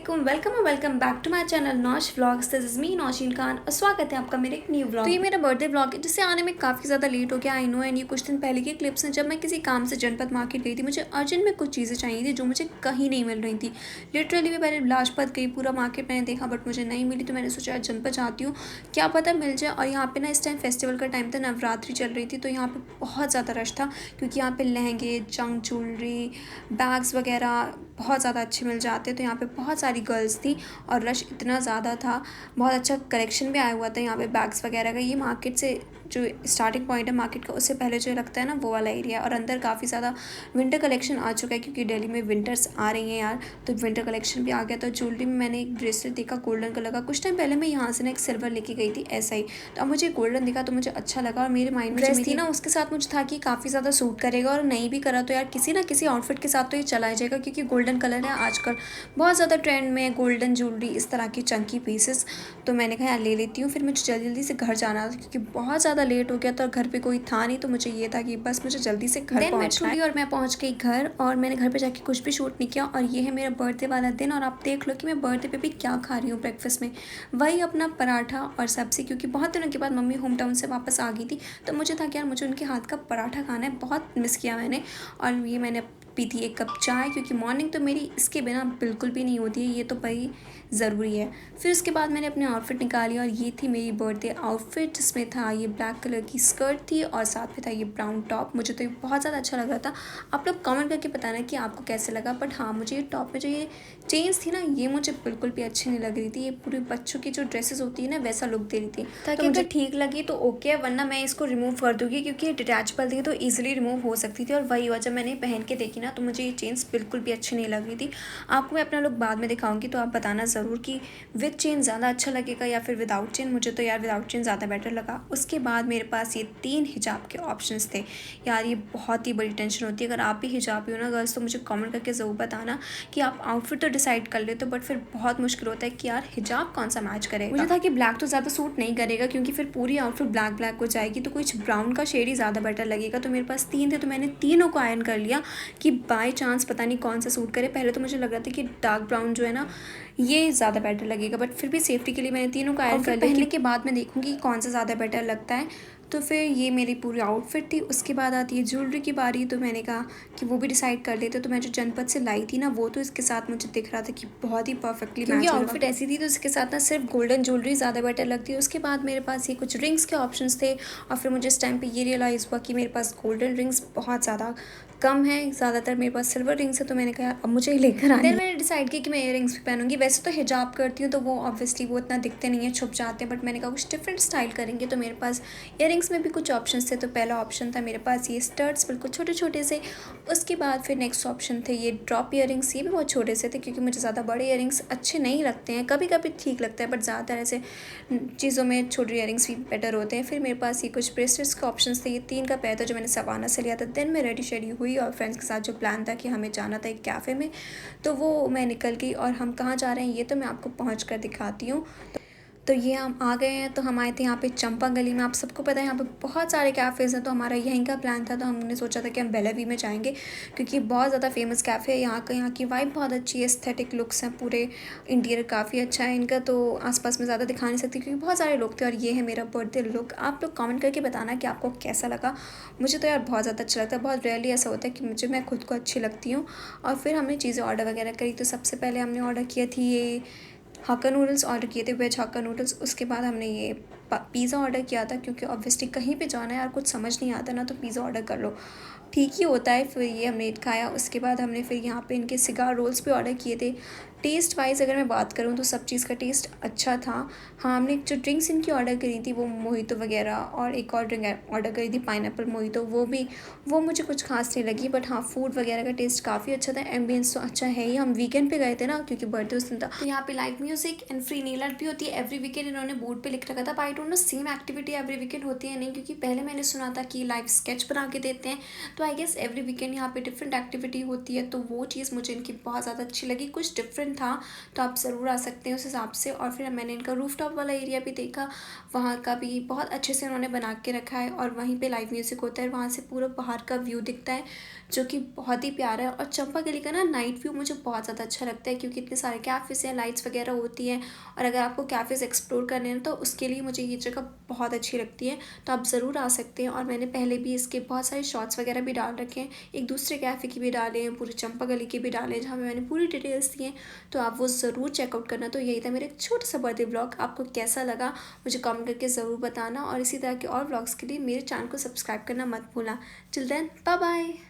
Welcome back to my channel Naush vlogs. This is me Nausheen Khan और स्वागत है आपका मेरे एक न्यू व्लॉग। तो ये मेरा बर्थडे व्लॉग है जिससे आने में काफ़ी ज़्यादा लेट हो गया, आई नो। एंड ये कुछ दिन पहले की क्लिप्स हैं जब मैं किसी काम से जनपद मार्केट गई थी। मुझे अर्जेंट में कुछ चीज़ें चाहिए थी जो मुझे कहीं नहीं मिल रही थी। लिटरली मैं पहले लाजपत गई, पूरा मार्केट मैंने देखा बट मुझे नहीं मिली। तो मैंने सोचा जनपद जाती हूँ, क्या पता मिल जाए। और यहाँ पे ना इस टाइम फेस्टिवल का टाइम था, नवरात्रि चल रही थी, तो यहाँ पे बहुत ज़्यादा रश था क्योंकि यहाँ पे लहंगे, जंक ज्वेलरी, बैग्स वगैरह बहुत ज़्यादा अच्छे मिल जाते। तो यहाँ पे बहुत सारी गर्ल्स थी और रश इतना ज़्यादा था। बहुत अच्छा कलेक्शन भी आया हुआ था यहाँ पे बैग्स वगैरह का। ये मार्केट से जो स्टार्टिंग पॉइंट है मार्केट का, उससे पहले जो लगता है ना वो वाला एरिया है। और अंदर काफ़ी ज़्यादा विंटर कलेक्शन आ चुका है क्योंकि दिल्ली में विंटर्स आ रही हैं यार, तो विंटर कलेक्शन भी आ गया। तो ज्वेलरी में मैंने एक ब्रेसलेट देखा गोल्डन कलर का। कुछ टाइम पहले मैं यहाँ से ना एक सिल्वर लेके गई थी ऐसा ही, तो अब मुझे गोल्डन दिखा तो मुझे अच्छा लगा। और मेरे माइंड में ड्रेस थी ना उसके साथ मुझे था कि काफ़ी ज़्यादा सूट करेगा, और नहीं भी करा तो यार किसी ना किसी आउटफिट के साथ तो ये चला जाएगा क्योंकि गोल्डन कलर है आजकल बहुत ज़्यादा ट्रेंड में, गोल्डन ज्वेलरी इस तरह की चंकी पीसेस। तो मैंने कहा यार ले लेती हूँ। फिर मुझे जल्दी जल्दी से घर जाना था क्योंकि बहुत ज़्यादा लेट हो गया था और घर पे कोई था नहीं, तो मुझे ये था कि बस मुझे जल्दी से घर पहुँचना है। और मैं पहुँच गई घर और मैंने घर पे जाके कुछ भी शूट नहीं किया। और ये है मेरा बर्थडे वाला दिन और आप देख लो कि मैं बर्थडे पे भी क्या खा रही हूँ ब्रेकफास्ट में। वही अपना पराठा और सब्ज़ी, क्योंकि बहुत दिनों के बाद मम्मी होम टाउन से वापस आ गई थी, तो मुझे था कि यार मुझे उनके हाथ का पराठा खाना है, बहुत मिस किया मैंने। और ये मैंने पी थी एक कप चाय क्योंकि मॉर्निंग तो मेरी इसके बिना बिल्कुल भी नहीं होती है, ये तो भाई ज़रूरी है। फिर उसके बाद मैंने अपने आउटफिट निकाली और ये थी मेरी बर्थडे आउटफिट, जिसमें था ये ब्लैक कलर की स्कर्ट थी और साथ में था ये ब्राउन टॉप। मुझे तो ये बहुत ज़्यादा अच्छा लग रहा था। आप लोग कमेंट करके बताना कि आपको कैसे लगा। बट हाँ, मुझे ये टॉप में जो ये चेन्स थी ना, ये मुझे बिल्कुल भी अच्छी नहीं लग रही थी। ये पूरे बच्चों की जो ड्रेसेस होती है ना वैसा लुक दे रही थी। ताकि मुझे ठीक लगी तो ओके है, वरना मैं इसको रिमूव कर दूँगी क्योंकि ये डिटैचबल थी तो ईजिली रिमूव हो सकती थी। और वही हुआ, जब मैंने पहन के देखी ना तो मुझे ये चेन्स बिल्कुल भी अच्छी नहीं लग रही थी। आपको मैं अपना लुक बाद में दिखाऊंगी, तो आप बताना ज़रूर कि विद चेन ज़्यादा अच्छा लगेगा या फिर विदाउट चेन। मुझे तो यार विदाउट चेन ज़्यादा बेटर लगा। उसके बाद मेरे पास ये 3 हिजाब के ऑप्शंस थे। यार ये बहुत ही बड़ी टेंशन होती है। अगर आप भी हिजाबी हो ना गर्ल्स, तो मुझे कमेंट करके ज़रूर बताना कि आप आउटफिट तो डिसाइड कर लेते हो बट फिर बहुत मुश्किल होता है कि यार हिजाब कौन सा मैच करेगा। मुझे था कि ब्लैक तो ज़्यादा सूट नहीं करेगा क्योंकि फिर पूरी आउटफिट ब्लैक ब्लैक हो जाएगी, तो कुछ ब्राउन का शेड ही ज़्यादा बेटर लगेगा। तो मेरे पास 3 थे तो मैंने तीनों को आयरन कर लिया कि बाय चांस पता नहीं कौन सा सूट करे। पहले तो मुझे लग रहा था कि डार्क ब्राउन जो है ना ये ज़्यादा बेटर लगेगा, बट फिर भी सेफ्टी के लिए मैंने तीनों का आयरन कर लिया। पहनने के बाद मैं देखूँगी कौन सा ज़्यादा बेटर लगता है। तो फिर ये मेरी पूरी आउटफिट थी। उसके बाद आती है ज्वेलरी की बारी, तो मैंने कहा कि वो भी डिसाइड कर लेते। तो मैं जो जनपद से लाई थी ना वो तो इसके साथ मुझे दिख रहा था कि बहुत ही परफेक्टली मैच हो रहा। आउटफिट ऐसी थी तो इसके साथ ना सिर्फ गोल्डन ज्वेलरी ज़्यादा बेटर लगती है। उसके बाद मेरे पास ये कुछ रिंग्स के ऑप्शंस थे और फिर मुझे इस टाइम पे ये रियलाइज़ हुआ कि मेरे पास गोल्डन रिंग्स बहुत ज़्यादा कम है, ज़्यादातर मेरे पास सिल्वर रिंग्स है। तो मैंने कहा अब मुझे लेकर आनी है। मैंने डिसाइड किया कि मैं इयर रिंग्स भी पहनूंगी। वैसे तो हिजाब करती हूँ तो वो ऑब्वियसली वो इतना दिखते नहीं है, छुप जाते हैं, बट मैंने कहा कुछ डिफरेंट स्टाइल करेंगे। तो मेरे पास इयर रिंग्स में भी कुछ ऑप्शन थे। तो पहला ऑप्शन था मेरे पास ये स्टड्स बिल्कुल छोटे छोटे से। उसके बाद फिर नेक्स्ट ऑप्शन थे ये ड्रॉप इयर रिंग्स, ये भी बहुत छोटे से थे क्योंकि मुझे ज़्यादा बड़े इयर रिंग्स अच्छे नहीं लगते हैं। कभी कभी ठीक लगता है बट ज़्यादातर ऐसे चीज़ों में छोटे इयर रिंग्स भी बेटर होते हैं। फिर मेरे पास ये कुछ ब्रेसलेट्स के ऑप्शन थे। ये 3 का पैर था जो मैंने सवाना से लिया था। देन मैं रेडी शेडी हुई और फ्रेंड्स के साथ जो प्लान था कि हमें जाना था एक कैफ़े में, तो वो मैं निकल गई। और हम कहाँ जा रहे हैं ये तो मैं आपको पहुँच कर दिखाती हूँ। तो ये हम आ गए हैं। तो हम आए थे यहाँ पे चंपा गली में। आप सबको पता है यहाँ पे बहुत सारे कैफ़ेज़ हैं, तो हमारा यहीं का प्लान था। तो हमने सोचा था कि हम बेला वी में जाएंगे क्योंकि बहुत ज़्यादा फेमस कैफ़े है यहाँ का। यहाँ की वाइब बहुत अच्छी है, एस्थेटिक लुक्स हैं, पूरे इंटीरियर काफ़ी अच्छा है इनका। तो आसपास में ज़्यादा दिखा नहीं सकती क्योंकि बहुत सारे लोग थे। और ये है मेरा बर्थडे लुक। आप लोग कमेंट करके बताना कि आपको कैसा लगा। मुझे तो यार बहुत ज़्यादा अच्छा लगता है। बहुत रेयरली ऐसा होता है कि मैं खुद को अच्छी लगती हूँ। और फिर हमने चीज़ें ऑर्डर वगैरह करी। तो सबसे पहले हमने ऑर्डर किया थी ये हक्का नूडल्स ऑर्डर किए थे, वेज हक्का नूडल्स। उसके बाद हमने ये पिज़्ज़ा ऑर्डर किया था क्योंकि ऑब्वियसली कहीं पे जाना है यार, कुछ समझ नहीं आता ना तो पिज़्ज़ा ऑर्डर कर लो, ठीक ही होता है। फिर ये हमने खाया। उसके बाद हमने फिर यहाँ पे इनके सिगार रोल्स भी ऑर्डर किए थे। टेस्ट वाइज अगर मैं बात करूँ तो सब चीज़ का टेस्ट अच्छा था। हाँ, हमने जो ड्रिंक्स इनकी ऑर्डर करी थी वो मोहितो वगैरह और एक और ड्रिंक ऑर्डर करी थी पाइनएप्पल मोहितो, वो मुझे कुछ खास नहीं लगी। बट हाँ, फूड वगैरह का टेस्ट काफ़ी अच्छा था। एम्बियंस तो अच्छा है ही। हम वीकेंड पे गए थे ना क्योंकि बर्थडे उस दिन था। तो यहाँ पे live music and free nail art भी होती है एवरी वीकेंड, इन्होंने बोर्ड पे लिख रखा था। I don't know same activity every weekend होती है नहीं, क्योंकि पहले मैंने सुना था कि लाइव स्केच बना के देते हैं, तो आई गेस एवरी वीकेंड यहाँ पे डिफरेंट एक्टिविटी होती है। तो वो चीज़ मुझे इनकी बहुत ज़्यादा अच्छी लगी, कुछ डिफरेंट था, तो आप ज़रूर आ सकते हैं उस हिसाब से। और फिर मैंने इनका रूफटॉप वाला एरिया भी देखा, वहाँ का भी बहुत अच्छे से उन्होंने बना के रखा है, और वहीं पे लाइव म्यूज़िक होता है, वहाँ से पूरा बाहर का व्यू दिखता है जो कि बहुत ही प्यारा है। और चंपा गली का ना नाइट व्यू मुझे बहुत ज़्यादा अच्छा लगता है, क्योंकि इतने सारे कैफ़ेज़ हैं, लाइट्स वगैरह होती हैं, और अगर आपको कैफ़ेज़ एक्सप्लोर करने हैं तो उसके लिए मुझे ये जगह बहुत अच्छी लगती है। तो आप ज़रूर आ सकते हैं, और मैंने पहले भी इसके बहुत सारे शॉर्ट्स वगैरह भी डाल रखे हैं, एक दूसरे कैफ़े के भी डाले हैं, पूरी चंपा गली के भी डाले हैं, जहाँ पे मैंने पूरी डिटेल्स दी हैं, तो आप वो ज़रूर चेकआउट करना। तो यही था मेरा एक छोटा सा बर्थडे ब्लॉग, आपको कैसा लगा मुझे कमेंट करके ज़रूर बताना, और इसी तरह के और ब्लॉग्स के लिए मेरे चैनल को सब्सक्राइब करना मत भूलना। Till then bye bye.